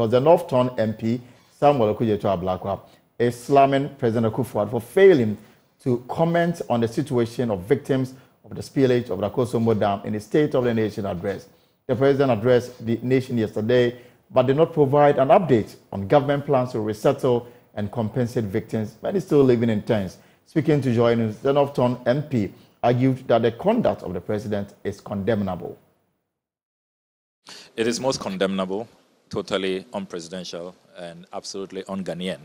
Because the North-Ton MP, Samuel Ablakwa, is slamming President Akufo-Addo for failing to comment on the situation of victims of the spillage of the Akosombo Dam in the State of the Nation address. The president addressed the nation yesterday, but did not provide an update on government plans to resettle and compensate victims, many still living in tents. Speaking to Joy News, the North-Ton MP argued that the conduct of the president is condemnable. It is most condemnable, totally unpresidential, and absolutely un-Ghanaian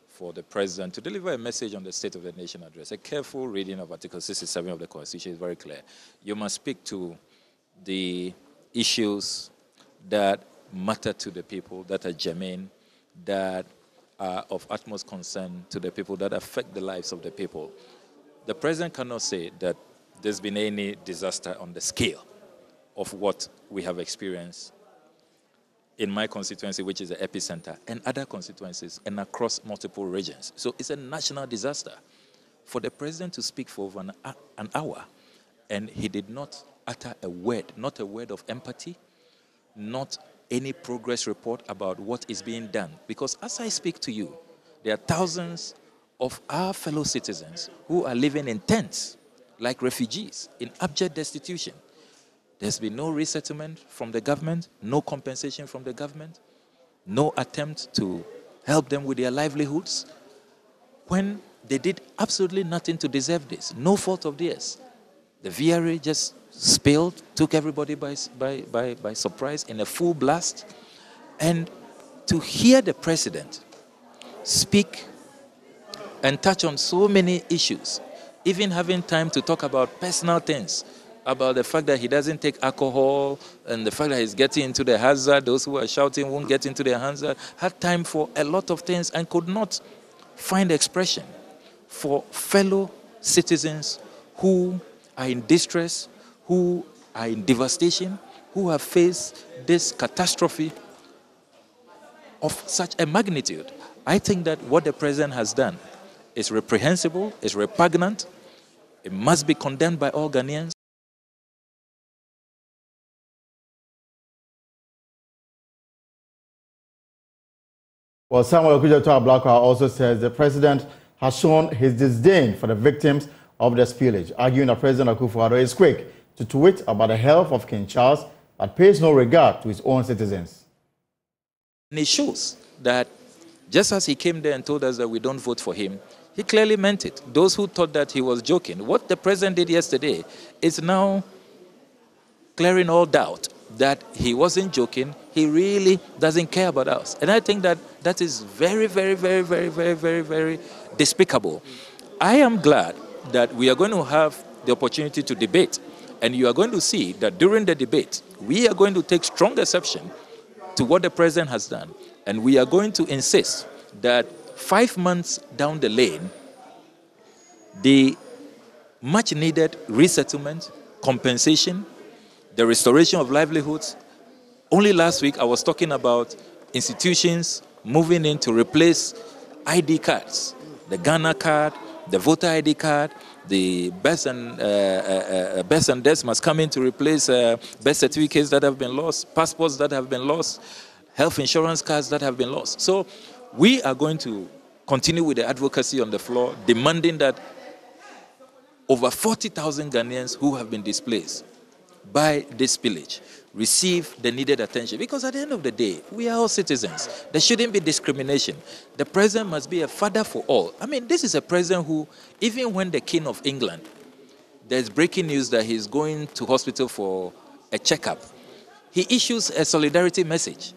for the president to deliver a message on the State of the Nation address. A careful reading of Article 67 of the Constitution is very clear. You must speak to the issues that matter to the people, that are germane, that are of utmost concern to the people, that affect the lives of the people. The president cannot say that there's been any disaster on the scale of what we have experienced in my constituency, which is the epicenter, and other constituencies, and across multiple regions. So it's a national disaster. For the president to speak for over an hour, and he did not utter a word, not a word of empathy, not any progress report about what is being done. Because as I speak to you, there are thousands of our fellow citizens who are living in tents, like refugees, in abject destitution. There's been no resettlement from the government, no compensation from the government, no attempt to help them with their livelihoods, when they did absolutely nothing to deserve this, no fault of theirs. The VRA just spilled, took everybody by surprise in a full blast. And to hear the president speak and touch on so many issues, even having time to talk about personal things, about the fact that he doesn't take alcohol and the fact that he's getting into the hazard, those who are shouting won't get into the hazard, had time for a lot of things and could not find expression for fellow citizens who are in distress, who are in devastation, who have faced this catastrophe of such a magnitude. I think that what the president has done is reprehensible, is repugnant. It must be condemned by all Ghanaians. Well, Samuel Ablakwa also says the president has shown his disdain for the victims of the spillage, arguing that President Akufo-Addo is quick to tweet about the health of King Charles, but pays no regard to his own citizens. And it shows that just as he came there and told us that we don't vote for him, he clearly meant it. Those who thought that he was joking, what the president did yesterday is now clearing all doubt that he wasn't joking. He really doesn't care about us. And I think that that is very, very, very, very, very, very, very despicable. I am glad that we are going to have the opportunity to debate. And you are going to see that during the debate, we are going to take strong exception to what the president has done. And we are going to insist that 5 months down the lane, the much needed resettlement, compensation, the restoration of livelihoods. Only last week I was talking about institutions moving in to replace ID cards, the Ghana card, the voter ID card, the births and deaths must come in to replace birth certificates that have been lost, passports that have been lost, health insurance cards that have been lost. So we are going to continue with the advocacy on the floor, demanding that over 40,000 Ghanaians who have been displaced by this spillage receive the needed attention. Because at the end of the day, we are all citizens. There shouldn't be discrimination. The president must be a father for all. I mean, this is a president who, even when the King of England, there's breaking news that he's going to hospital for a checkup, he issues a solidarity message.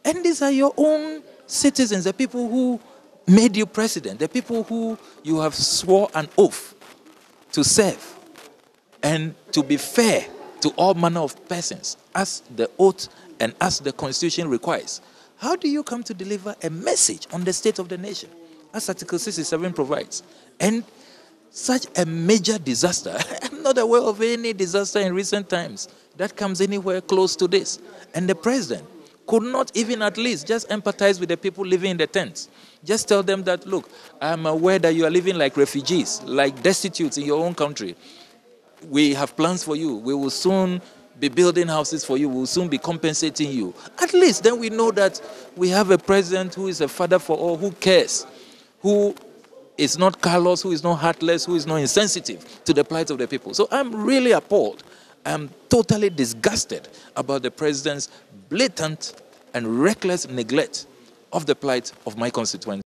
And these are your own citizens, the people who made you president, the people who you have swore an oath to serve and to be fair to all manner of persons, as the oath and as the Constitution requires. How do you come to deliver a message on the state of the nation, as Article 67 provides? And such a major disaster, I'm not aware of any disaster in recent times that comes anywhere close to this. And the president could not even at least just empathize with the people living in the tents. Just tell them that, look, I'm aware that you are living like refugees, like destitutes in your own country. We have plans for you. We will soon be building houses for you, we'll soon be compensating you. At least then we know that we have a president who is a father for all, who cares, who is not callous, who is not heartless, who is not insensitive to the plight of the people. So I'm really appalled. I'm totally disgusted about the president's blatant and reckless neglect of the plight of my constituents.